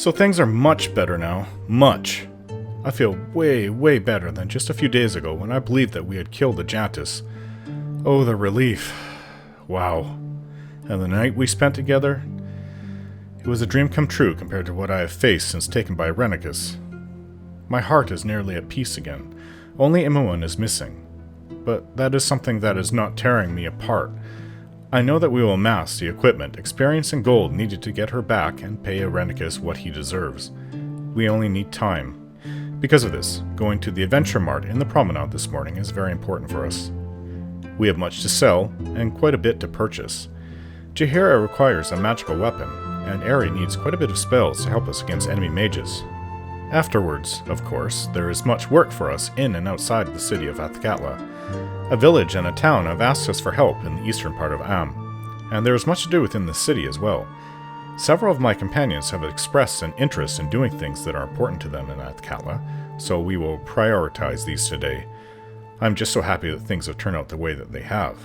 So things are much better now. Much. I feel way, way better than just a few days ago when I believed that we had killed the Jantis. Oh, the relief. Wow. And the night we spent together? It was a dream come true compared to what I have faced since taken by Rennicus. My heart is nearly at peace again. Only Imoen is missing. But that is something that is not tearing me apart. I know that we will amass the equipment, experience, and gold needed to get her back and pay Rennicus what he deserves. We only need time. Because of this, going to the Adventurer Mart in the promenade this morning is very important for us. We have much to sell, and quite a bit to purchase. Jaheira requires a magical weapon, and Eri needs quite a bit of spells to help us against enemy mages. Afterwards, of course, there is much work for us in and outside the city of Athkatla. A village and a town have asked us for help in the eastern part of Am, and there is much to do within the city as well. Several of my companions have expressed an interest in doing things that are important to them in Athkatla, so we will prioritize these today. I'm just so happy that things have turned out the way that they have.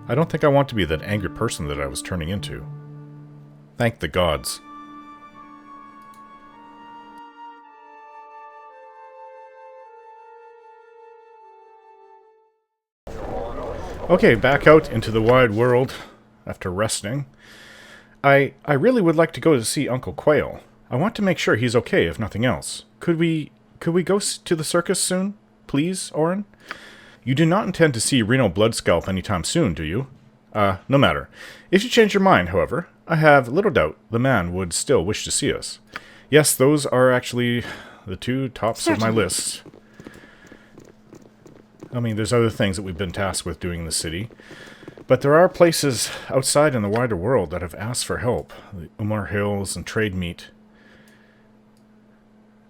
I don't think I want to be that angry person that I was turning into. Thank the gods. Okay, back out into the wide world after resting. I really would like to go to see Uncle Quail. I want to make sure he's okay, if nothing else. Could we go to the circus soon? Please, Orin? You do not intend to see Reno Bloodscalp anytime soon, do you? No matter. If you change your mind, however, I have little doubt the man would still wish to see us. Yes, those are actually the two tops of my list. I mean, there's other things that we've been tasked with doing in the city. But there are places outside in the wider world that have asked for help. The Umar Hills and Trade Meet.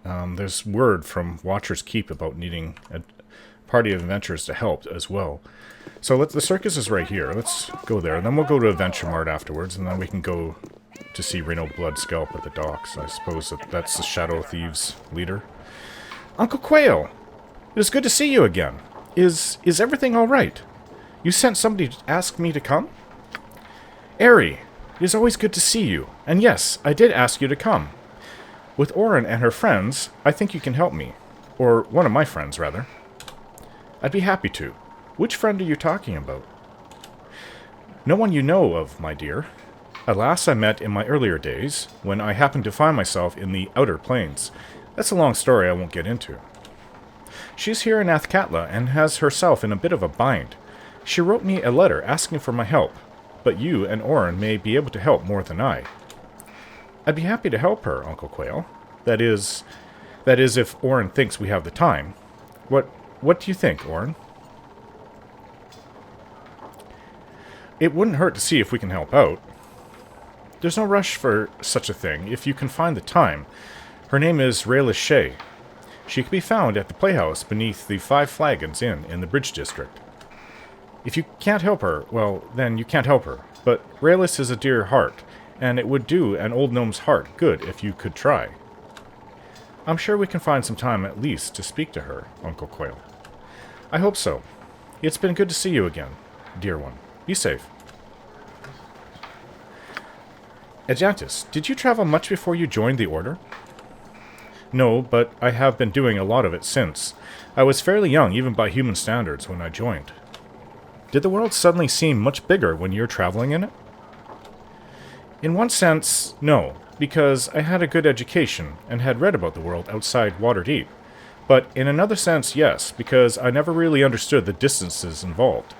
There's word from Watcher's Keep about needing a party of adventurers to help as well. So the circus is right here. Let's go there. And then we'll go to Adventurer Mart afterwards. And then we can go to see Reno Bloodscalp at the docks. I suppose that's the Shadow Thieves leader. Uncle Quail! It is good to see you again. Is everything all right? You sent somebody to ask me to come? Eri, it is always good to see you. And yes, I did ask you to come. With Orin and her friends, I think you can help me. Or one of my friends, rather. I'd be happy to. Which friend are you talking about? No one you know of, my dear. A lass I met in my earlier days, when I happened to find myself in the outer plains. That's a long story I won't get into. She's here in Athkatla and has herself in a bit of a bind. She wrote me a letter asking for my help, but you and Orin may be able to help more than I. I'd be happy to help her, Uncle Quail. That is if Orin thinks we have the time. What do you think, Orin? It wouldn't hurt to see if we can help out. There's no rush for such a thing if you can find the time. Her name is Rayla Shea. She can be found at the playhouse beneath the Five Flagons Inn in the Bridge District. If you can't help her, well, then you can't help her. But Raylis is a dear heart, and it would do an old gnome's heart good if you could try. I'm sure we can find some time at least to speak to her, Uncle Quail. I hope so. It's been good to see you again, dear one. Be safe. Ajantis, did you travel much before you joined the Order? No, but I have been doing a lot of it since. I was fairly young, even by human standards, when I joined. Did the world suddenly seem much bigger when you're traveling in it? In one sense, no, because I had a good education and had read about the world outside Waterdeep. But in another sense, yes, because I never really understood the distances involved.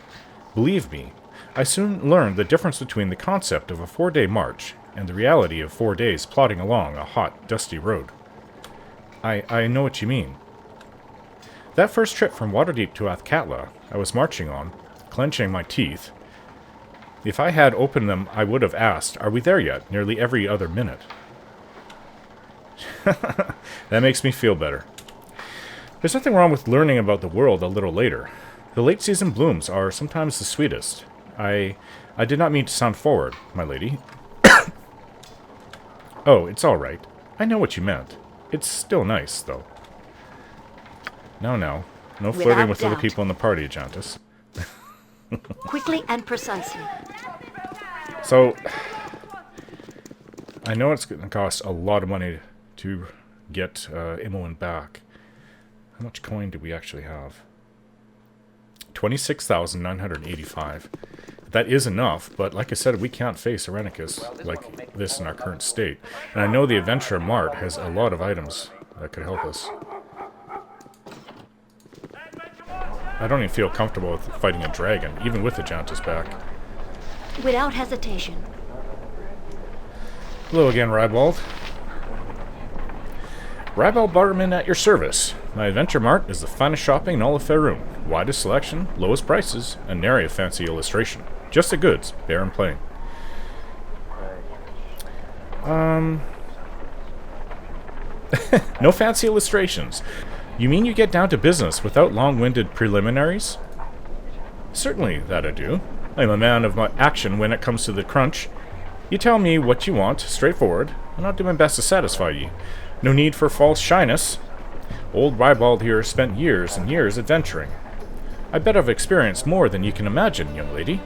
Believe me, I soon learned the difference between the concept of a 4-day march and the reality of 4 days plodding along a hot, dusty road. I know what you mean. That first trip from Waterdeep to Athkatla, I was marching on, clenching my teeth. If I had opened them, I would have asked, "Are we there yet?" nearly every other minute. That makes me feel better. There's nothing wrong with learning about the world a little later. The late season blooms are sometimes the sweetest. I did not mean to sound forward, my lady. Oh, it's all right. I know what you meant. It's still nice, though. No. No flirting with other people in the party, Ajantis. Quickly and precisely. So, I know it's going to cost a lot of money to get Imoen back. How much coin do we actually have? 26,985. That is enough, but like I said, we can't face Irenicus like this in our current state. And I know the Adventurer Mart has a lot of items that could help us. I don't even feel comfortable with fighting a dragon, even with the Giantus back. Without hesitation. Hello again, Rybald. Rybald Barterman at your service. My Adventure Mart is the finest shopping in all of Faerun. Widest selection, lowest prices, and nary a fancy illustration. Just the goods, bare and plain. No fancy illustrations. You mean you get down to business without long-winded preliminaries? Certainly, that I do. I'm a man of my action when it comes to the crunch. You tell me what you want, straightforward, and I'll do my best to satisfy you. No need for false shyness. Old Rybald here spent years and years adventuring. I bet I've experienced more than you can imagine, young lady.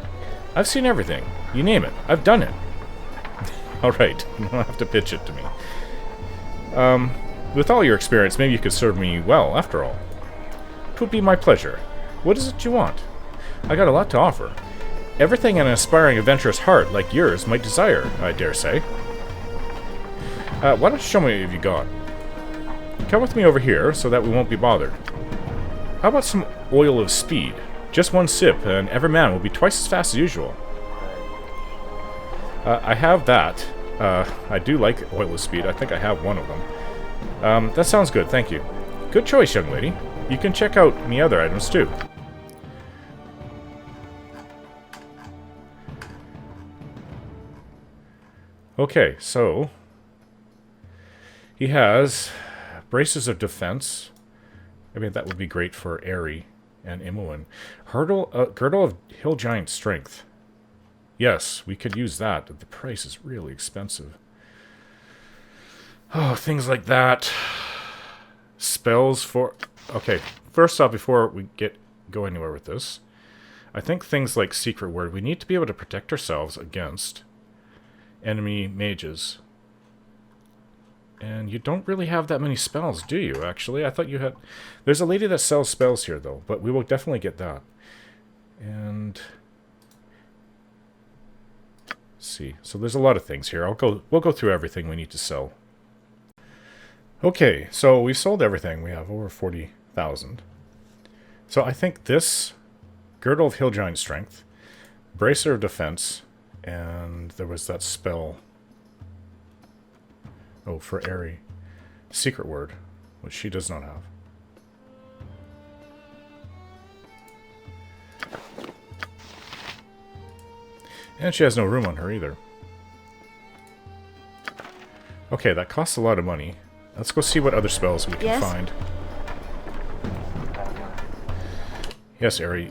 I've seen everything. You name it. I've done it. Alright, you don't have to pitch it to me. With all your experience, maybe you could serve me well, after all. 'Twould be my pleasure. What is it you want? I got a lot to offer. Everything an aspiring adventurous heart like yours might desire, I dare say. Why don't you show me what you've got? Come with me over here, so that we won't be bothered. How about some oil of speed? Just one sip, and every man will be twice as fast as usual. I have that. I do like oil of speed. I think I have one of them. That sounds good, thank you. Good choice, young lady. You can check out any other items, too. Okay, so... he has braces of defense. I mean, that would be great for Aerie and Imoen. Girdle of Hill Giant Strength. Yes, we could use that. The price is really expensive. Oh, things like that. Spells for... okay, first off, before we go anywhere with this, I think things like Secret Word, we need to be able to protect ourselves against enemy mages. And you don't really have that many spells, do you, actually? I thought you had... there's a lady that sells spells here, though, but we will definitely get that. And... let's see. So there's a lot of things here. We'll go through everything we need to sell. Okay, so we've sold everything. We have over 40,000. So I think this Girdle of Hill Giant Strength, Bracer of Defense, and there was that spell... oh, for Aerie. Secret Word, which she does not have. And she has no room on her either. Okay, that costs a lot of money. Let's go see what other spells we can find. Yes, Aerie.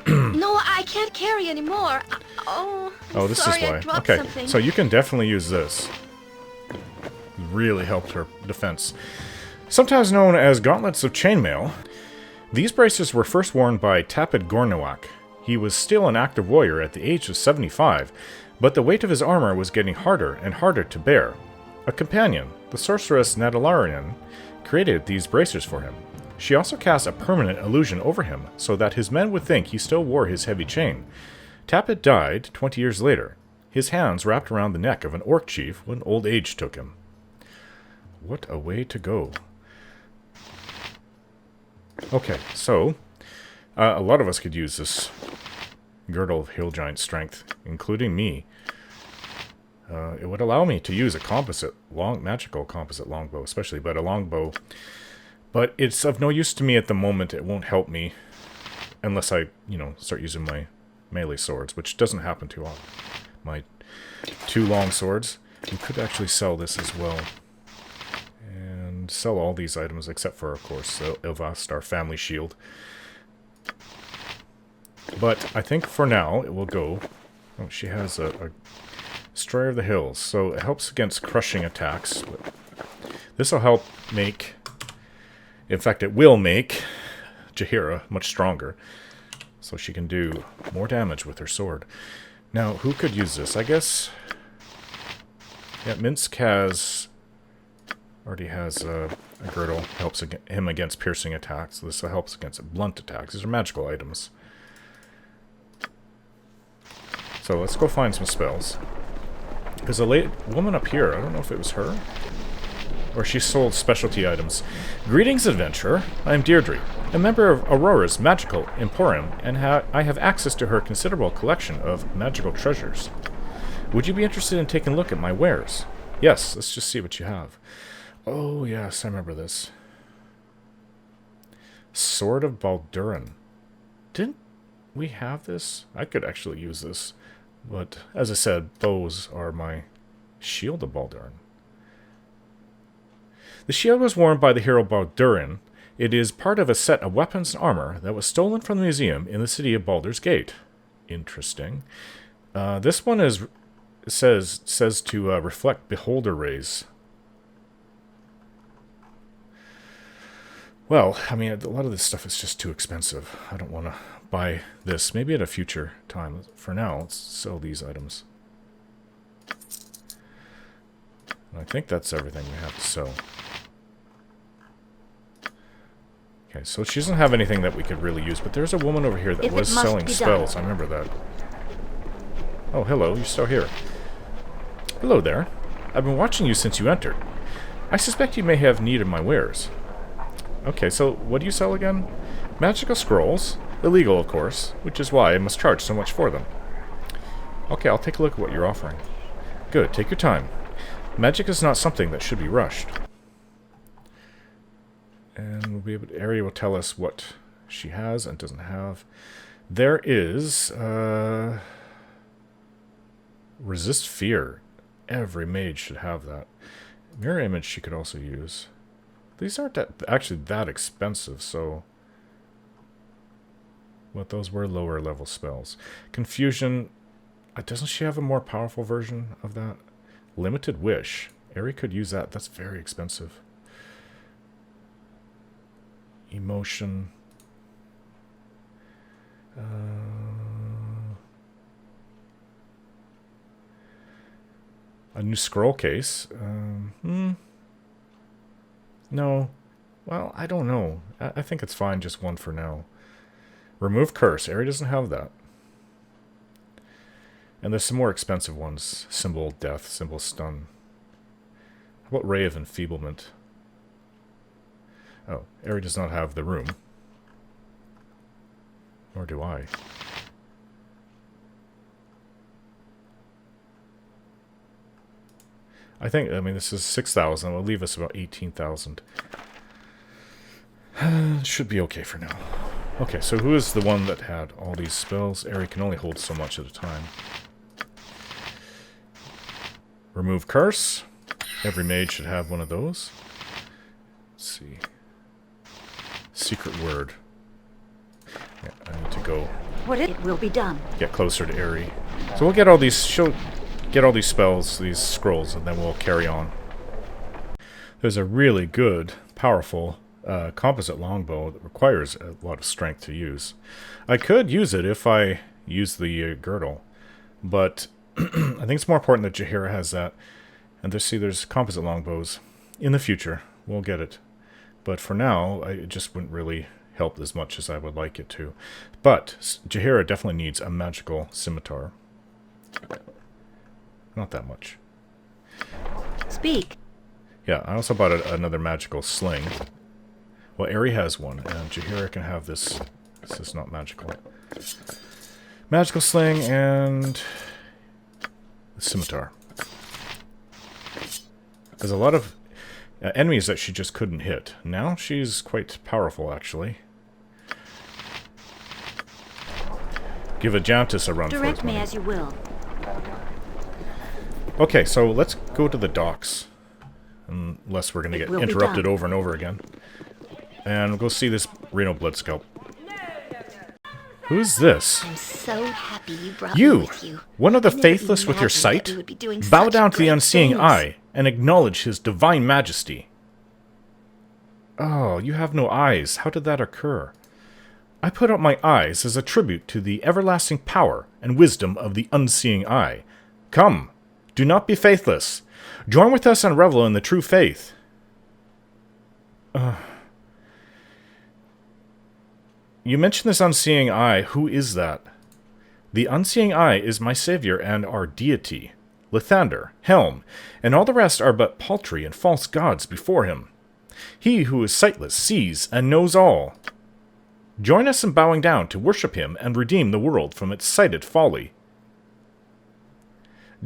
No, I can't carry anymore. Oh, this sorry, is why. I dropped Okay, something. so you can definitely use this. Really helped her defense. Sometimes known as Gauntlets of Chainmail, these braces were first worn by Tapid Gornawak. He was still an active warrior at the age of 75, but the weight of his armor was getting harder and harder to bear. A companion, the sorceress Nadalarian, created these bracers for him. She also cast a permanent illusion over him, so that his men would think he still wore his heavy chain. Tapid died 20 years later, his hands wrapped around the neck of an orc chief when old age took him. What a way to go. Okay, so a lot of us could use this Girdle of Hill Giant Strength, including me. It would allow me to use a magical composite longbow, especially, but a longbow. But it's of no use to me at the moment. It won't help me unless I, start using my melee swords, which doesn't happen too often. My 2 long swords. We could actually sell this as well. And sell all these items, except for, of course, Ilvast, our family shield. But I think for now, it will go... oh, she has a Destroyer of the Hills, so it helps against crushing attacks. This will help make... in fact, it will make Jaheira much stronger. So she can do more damage with her sword. Now, who could use this? I guess... yeah, Minsk has Already has a girdle. Helps him against piercing attacks. This helps against blunt attacks. These are magical items. So let's go find some spells. There's a woman up here. I don't know if it was her. Or she sold specialty items. Greetings, adventurer. I am Deirdre, a member of Aurora's Magical Emporium, and I have access to her considerable collection of magical treasures. Would you be interested in taking a look at my wares? Yes, let's just see what you have. Oh, yes, I remember this. Sword of Baldurin. Didn't we have this? I could actually use this. But, as I said, bows are my shield of Baldurin. The shield was worn by the hero Baldurin. It is part of a set of weapons and armor that was stolen from the museum in the city of Baldur's Gate. Interesting. This one says to reflect beholder rays. Well, I mean, a lot of this stuff is just too expensive. I don't want to buy this. Maybe at a future time. For now, let's sell these items. And I think that's everything we have to sell. Okay, so she doesn't have anything that we could really use, but there's a woman over here that was selling spells. I remember that. Oh, hello, you're still here. Hello there. I've been watching you since you entered. I suspect you may have need of my wares. Okay, so what do you sell again? Magical scrolls. Illegal, of course, which is why I must charge so much for them. Okay, I'll take a look at what you're offering. Good, take your time. Magic is not something that should be rushed. And we'll be able to, Ari will tell us what she has and doesn't have. There is resist fear. Every mage should have that. Mirror image she could also use. These aren't actually that expensive, so... What those were lower level spells. Confusion. Doesn't she have a more powerful version of that? Limited Wish. Ari could use that. That's very expensive. Emotion. A new scroll case. No. Well, I don't know. I think it's fine, just one for now. Remove Curse. Ari doesn't have that. And there's some more expensive ones. Symbol Death, Symbol Stun. How about Ray of Enfeeblement? Oh, Ari does not have the room. Nor do I. I mean, this is 6,000. It'll leave us about 18,000. Should be okay for now. Okay, so who is the one that had all these spells? Ari can only hold so much at a time. Remove Curse. Every mage should have one of those. Let's see. Secret Word. Yeah, I need to go. It will be done. Get closer to Ari. So we'll get all these. Get all these spells, these scrolls, and then we'll carry on. There's a really good, powerful composite longbow that requires a lot of strength to use. I could use it if I use the girdle, but I think it's more important that Jaheira has that. And there's composite longbows. In the future, we'll get it. But for now, it just wouldn't really help as much as I would like it to. But Jaheira definitely needs a magical scimitar. Not that much. Speak. Yeah, I also bought another magical sling. Well, Ari has one, and Jaheira can have this. This is not magical. Magical sling and the scimitar. There's a lot of enemies that she just couldn't hit. Now she's quite powerful, actually. Give Ajantis a run for his money. Direct me as you will. Okay, so let's go to the docks. Unless we're going to get interrupted over and over again. And we'll go see this Reno Blood Scalp. Who's this? I'm so happy you brought me with you. One of the faithless with your sight? Bow down to the unseeing eye and acknowledge his divine majesty. Oh, you have no eyes. How did that occur? I put out my eyes as a tribute to the everlasting power and wisdom of the unseeing eye. Come, do not be faithless. Join with us and revel in the true faith. You mentioned this unseeing eye. Who is that? The unseeing eye is my savior and our deity. Lathander, Helm, and all the rest are but paltry and false gods before him. He who is sightless sees and knows all. Join us in bowing down to worship him and redeem the world from its sighted folly.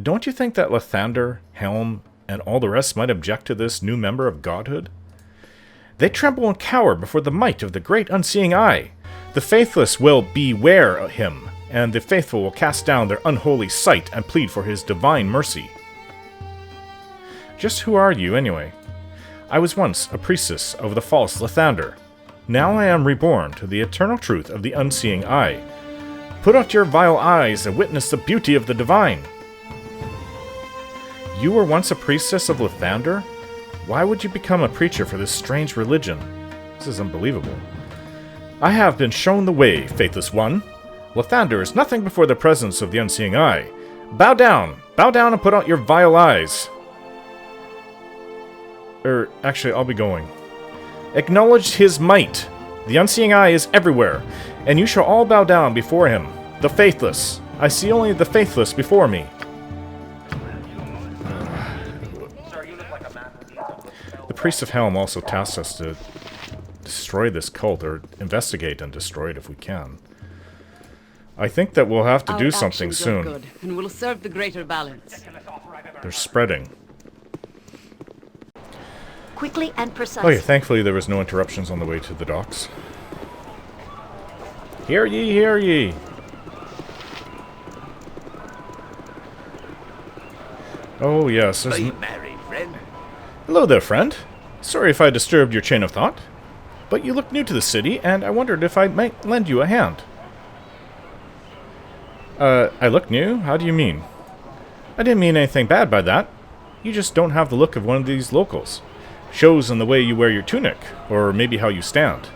Don't you think that Lathander, Helm, and all the rest might object to this new member of godhood? They tremble and cower before the might of the great unseeing eye. The faithless will beware of him, and the faithful will cast down their unholy sight and plead for his divine mercy. Just who are you, anyway? I was once a priestess of the false Lathander. Now I am reborn to the eternal truth of the unseeing eye. Put out your vile eyes and witness the beauty of the divine. You were once a priestess of Lathander? Why would you become a preacher for this strange religion? This is unbelievable. I have been shown the way, faithless one. Lathander is nothing before the presence of the unseeing eye. Bow down and put out your vile eyes. Actually, I'll be going. Acknowledge his might. The unseeing eye is everywhere, and you shall all bow down before him. The faithless. I see only the faithless before me. The priest of Helm also tasked us to destroy this cult, or investigate and destroy it if we can. I think that we'll have to do something soon. Good, and will serve the greater balance. They're spreading. Quickly and precisely. Oh yeah, thankfully there was no interruptions on the way to the docks. Hear ye, hear ye! Oh yes, Are you married, friend? Hello there, friend. Sorry if I disturbed your chain of thought, but you look new to the city, and I wondered if I might lend you a hand. I look new? How do you mean? I didn't mean anything bad by that. You just don't have the look of one of these locals. Shows in the way you wear your tunic, or maybe how you stand.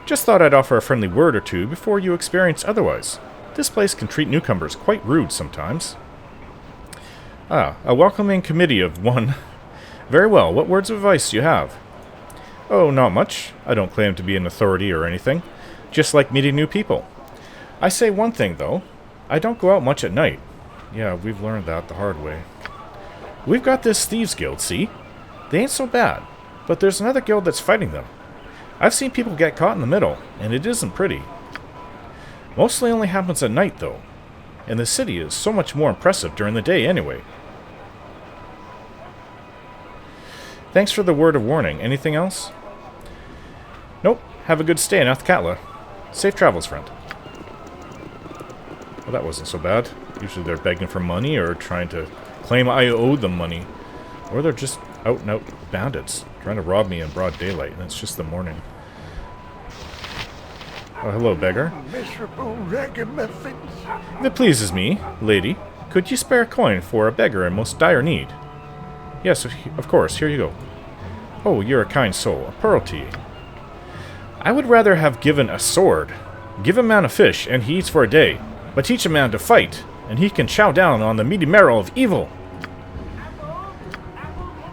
Just thought I'd offer a friendly word or two before you experience otherwise. This place can treat newcomers quite rude sometimes. A welcoming committee of one. Very well, what words of advice do you have? Oh, not much. I don't claim to be an authority or anything. Just like meeting new people. I say one thing, though. I don't go out much at night. Yeah, we've learned that the hard way. We've got this thieves guild, see? They ain't so bad, but there's another guild that's fighting them. I've seen people get caught in the middle, and it isn't pretty. Mostly only happens at night, though. And the city is so much more impressive during the day anyway. Thanks for the word of warning. Anything else? Nope. Have a good stay in Athkatla. Safe travels, friend. Well, that wasn't so bad. Usually they're begging for money or trying to claim I owe them money. Or they're just out-and-out bandits trying to rob me in broad daylight, and it's just the morning. Oh, hello, beggar. Miserable ragamuffins. If it pleases me, lady, could you spare a coin for a beggar in most dire need? Yes, of course. Here you go. Oh, you're a kind soul. A pearl to ye. I would rather have given a sword. Give a man a fish, and he eats for a day. But teach a man to fight, and he can chow down on the meaty marrow of evil.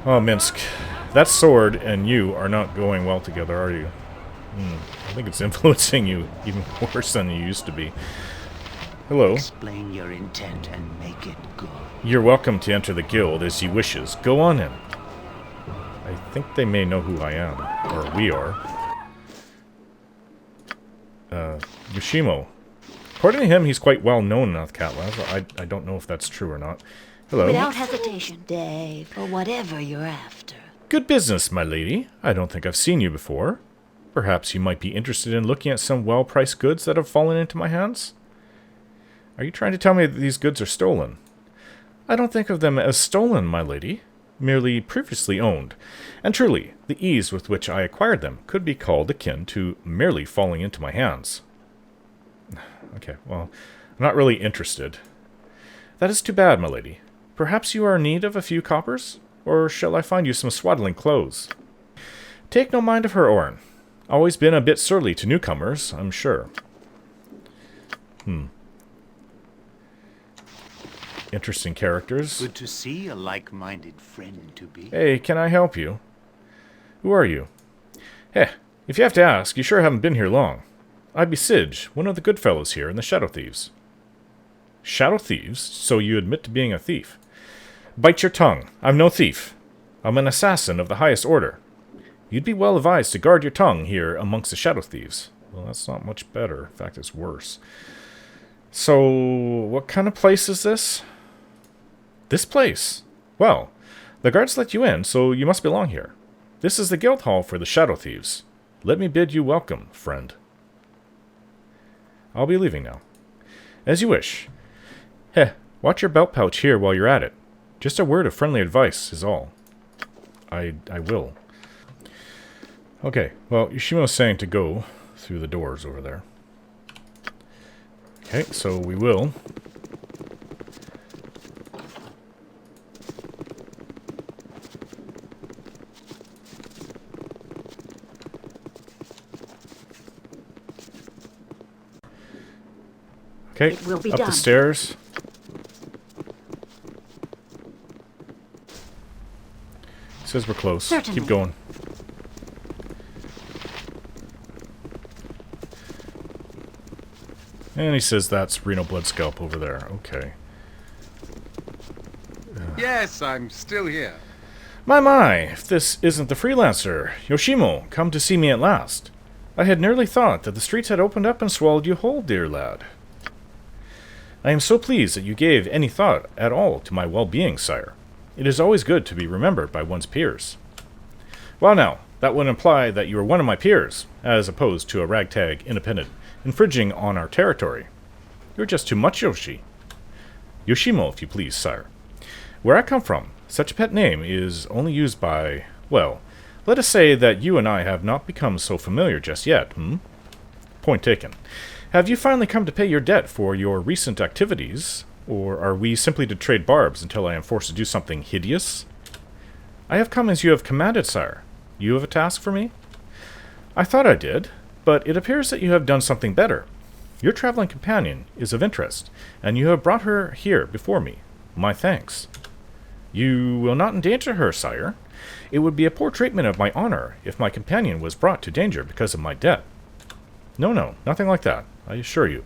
Oh, Minsk. That sword and you are not going well together, are you? I think it's influencing you even worse than you used to be. Hello. Explain your intent and make it good. You're welcome to enter the guild as you wishes. Go on in. I think they may know who I am. Or we are. Yoshimo. According to him, he's quite well known in Athkatla. So I don't know if that's true or not. Hello. Without hesitation. Stay for whatever you're after. Good business, my lady. I don't think I've seen you before. Perhaps you might be interested in looking at some well-priced goods that have fallen into my hands? Are you trying to tell me that these goods are stolen? I don't think of them as stolen, my lady. Merely previously owned. And truly, the ease with which I acquired them could be called akin to merely falling into my hands. Okay, well, I'm not really interested. That is too bad, my lady. Perhaps you are in need of a few coppers? Or shall I find you some swaddling clothes? Take no mind of her, Orin. Always been a bit surly to newcomers, I'm sure. Interesting characters. Good to see a like-minded friend to be. Hey, can I help you? Who are you? Heh, if you have to ask, you sure haven't been here long. I be Sidge, one of the good fellows here in the Shadow Thieves. Shadow Thieves? So you admit to being a thief. Bite your tongue. I'm no thief. I'm an assassin of the highest order. You'd be well advised to guard your tongue here amongst the Shadow Thieves. Well, that's not much better. In fact, it's worse. So, what kind of place is this? This place? Well, the guards let you in, so you must belong here. This is the guild hall for the Shadow Thieves. Let me bid you welcome, friend. I'll be leaving now. As you wish. Heh, watch your belt pouch here while you're at it. Just a word of friendly advice is all. I will. Okay, well, Yoshimo's saying to go through the doors over there. Okay, so we will. Okay, It will be up done. the stairs. Says we're close. Certainly. Keep going. And he says that's Reno Blood Scalp over there. Okay. Yes, I'm still here. My, if this isn't the freelancer, Yoshimo, come to see me at last. I had nearly thought that the streets had opened up and swallowed you whole, dear lad. I am so pleased that you gave any thought at all to my well-being, sire. It is always good to be remembered by one's peers. Well now, that would imply that you are one of my peers, as opposed to a ragtag independent, infringing on our territory. You're just too much, Yoshi. Yoshimo, if you please, sire. Where I come from, such a pet name is only used by, well, let us say that you and I have not become so familiar just yet, Point taken. Have you finally come to pay your debt for your recent activities, or are we simply to trade barbs until I am forced to do something hideous? I have come as you have commanded, sire. You have a task for me? I thought I did, but it appears that you have done something better. Your traveling companion is of interest, and you have brought her here before me. My thanks. You will not endanger her, sire. It would be a poor treatment of my honor if my companion was brought to danger because of my debt. No, nothing like that, I assure you.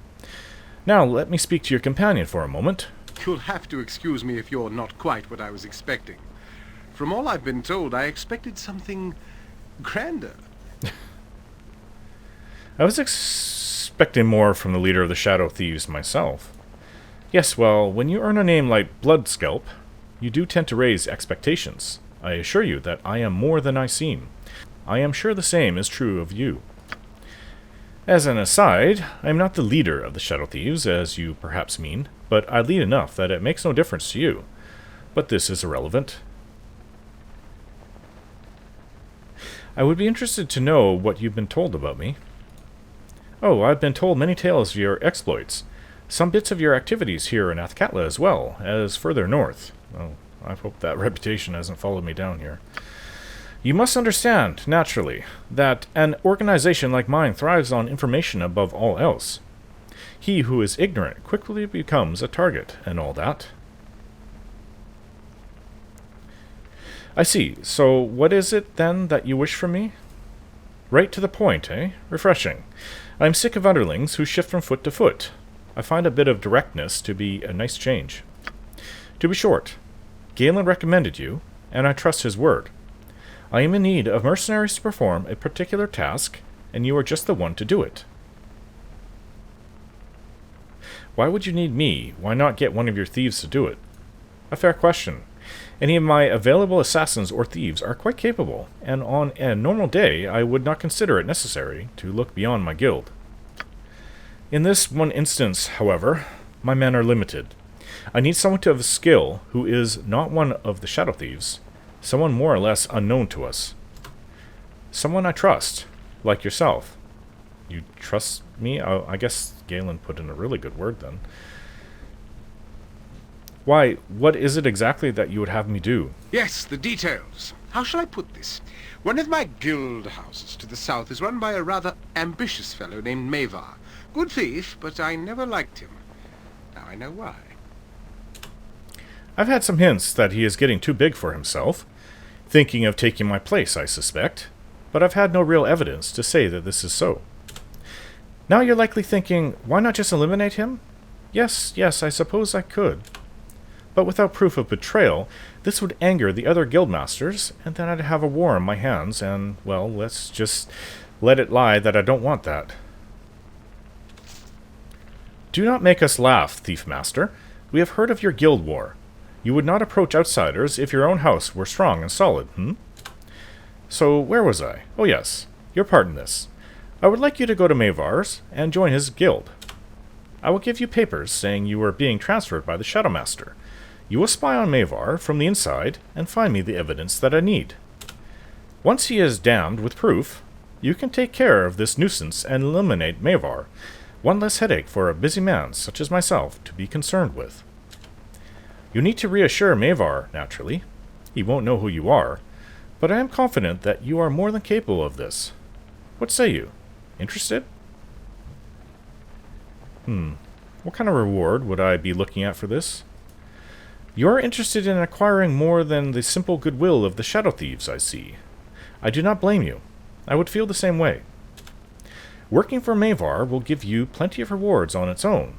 Now let me speak to your companion for a moment. You'll have to excuse me if you're not quite what I was expecting. From all I've been told, I expected something grander. I was expecting more from the leader of the Shadow Thieves myself. Yes, well, when you earn a name like Blood Scalp, you do tend to raise expectations. I assure you that I am more than I seem. I am sure the same is true of you. As an aside, I am not the leader of the Shadow Thieves, as you perhaps mean, but I lead enough that it makes no difference to you. But this is irrelevant. I would be interested to know what you've been told about me. Oh, I've been told many tales of your exploits. Some bits of your activities here in Athkatla as well, as further north. Oh, I hope that reputation hasn't followed me down here. You must understand, naturally, that an organization like mine thrives on information above all else. He who is ignorant quickly becomes a target, and all that. I see. So what is it, then, that you wish from me? Right to the point, eh? Refreshing. I am sick of underlings who shift from foot to foot. I find a bit of directness to be a nice change. To be short, Galen recommended you, and I trust his word. I am in need of mercenaries to perform a particular task, and you are just the one to do it. Why would you need me? Why not get one of your thieves to do it? A fair question. Any of my available assassins or thieves are quite capable, and on a normal day I would not consider it necessary to look beyond my guild. In this one instance, however, my men are limited. I need someone of skill who is not one of the Shadow Thieves, someone more or less unknown to us. Someone I trust, like yourself. You trust me? I guess Galen put in a really good word then. Why, what is it exactly that you would have me do? Yes, the details. How shall I put this? One of my guild houses to the south is run by a rather ambitious fellow named Mavar. Good thief, but I never liked him. Now I know why. I've had some hints that he is getting too big for himself. Thinking of taking my place, I suspect. but I've had no real evidence to say that this is so. Now you're likely thinking, why not just eliminate him? Yes, I suppose I could. But without proof of betrayal, this would anger the other guildmasters, and then I'd have a war on my hands, and, well, let's just let it lie that I don't want that. Do not make us laugh, Thief Master. We have heard of your guild war. You would not approach outsiders if your own house were strong and solid, So, where was I? Oh yes, your part in this. I would like you to go to Mavar's and join his guild. I will give you papers saying you are being transferred by the Shadowmaster. You will spy on Mavar from the inside and find me the evidence that I need. Once he is damned with proof, you can take care of this nuisance and eliminate Mavar. One less headache for a busy man such as myself to be concerned with. You need to reassure Mavar, naturally. He won't know who you are, but I am confident that you are more than capable of this. What say you? Interested? What kind of reward would I be looking at for this? You are interested in acquiring more than the simple goodwill of the Shadow Thieves, I see. I do not blame you. I would feel the same way. Working for Mavar will give you plenty of rewards on its own,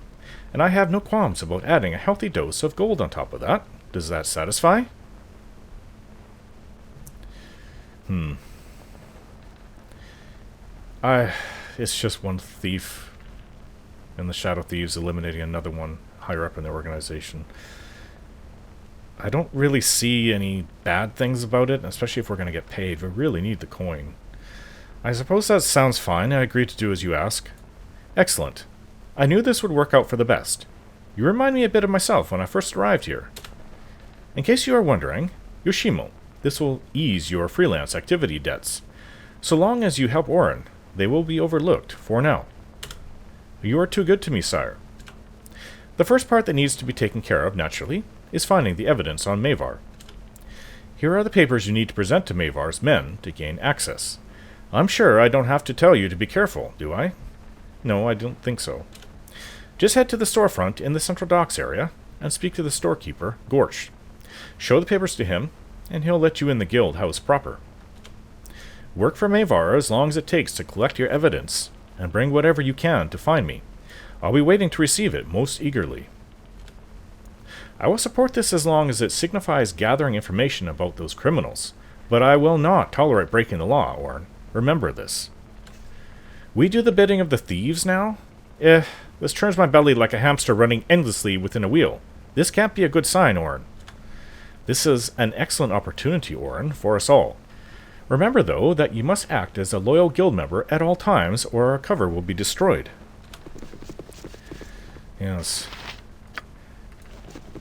and I have no qualms about adding a healthy dose of gold on top of that. Does that satisfy? It's just one thief, and the Shadow Thieves eliminating another one higher up in the organization. I don't really see any bad things about it, especially if we're going to get paid. We really need the coin. I suppose that sounds fine. I agree to do as you ask. Excellent. I knew this would work out for the best. You remind me a bit of myself when I first arrived here. In case you are wondering, Yoshimo, this will ease your freelance activity debts. So long as you help Orin, they will be overlooked for now. You are too good to me, sire. The first part that needs to be taken care of, naturally, is finding the evidence on Mavar. Here are the papers you need to present to Mavar's men to gain access. I'm sure I don't have to tell you to be careful, do I? No, I don't think so. Just head to the storefront in the Central Docks area and speak to the storekeeper, Gorsh. Show the papers to him, and he'll let you in the guild house proper. Work for Mavar as long as it takes to collect your evidence, and bring whatever you can to find me. I'll be waiting to receive it most eagerly. I will support this as long as it signifies gathering information about those criminals, but I will not tolerate breaking the law, Orin. Remember this. We do the bidding of the thieves now? This turns my belly like a hamster running endlessly within a wheel. This can't be a good sign, Orin. This is an excellent opportunity, Orin, for us all. Remember, though, that you must act as a loyal guild member at all times, or our cover will be destroyed. Yes.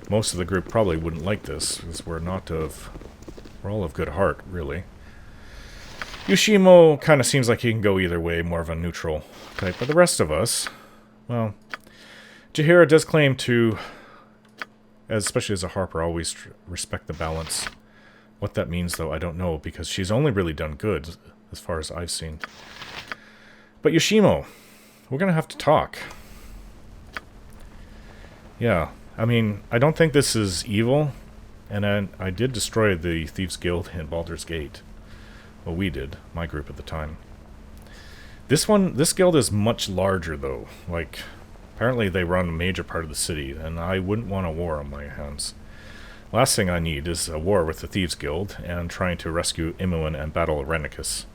Most of the group probably wouldn't like this, because we're all of good heart, really. Yoshimo kind of seems like he can go either way, more of a neutral type, but the rest of us, well, Jaheira does claim to, especially as a harper, always respect the balance. What that means, though, I don't know, because she's only really done good, as far as I've seen. But Yoshimo, we're going to have to talk. Yeah, I mean, I don't think this is evil, and I did destroy the Thieves Guild in Baldur's Gate. Well, we did, my group at the time. This guild is much larger, though. Like, apparently they run a major part of the city, and I wouldn't want a war on my hands. Last thing I need is a war with the Thieves Guild, and trying to rescue Imoen and battle Rennicus.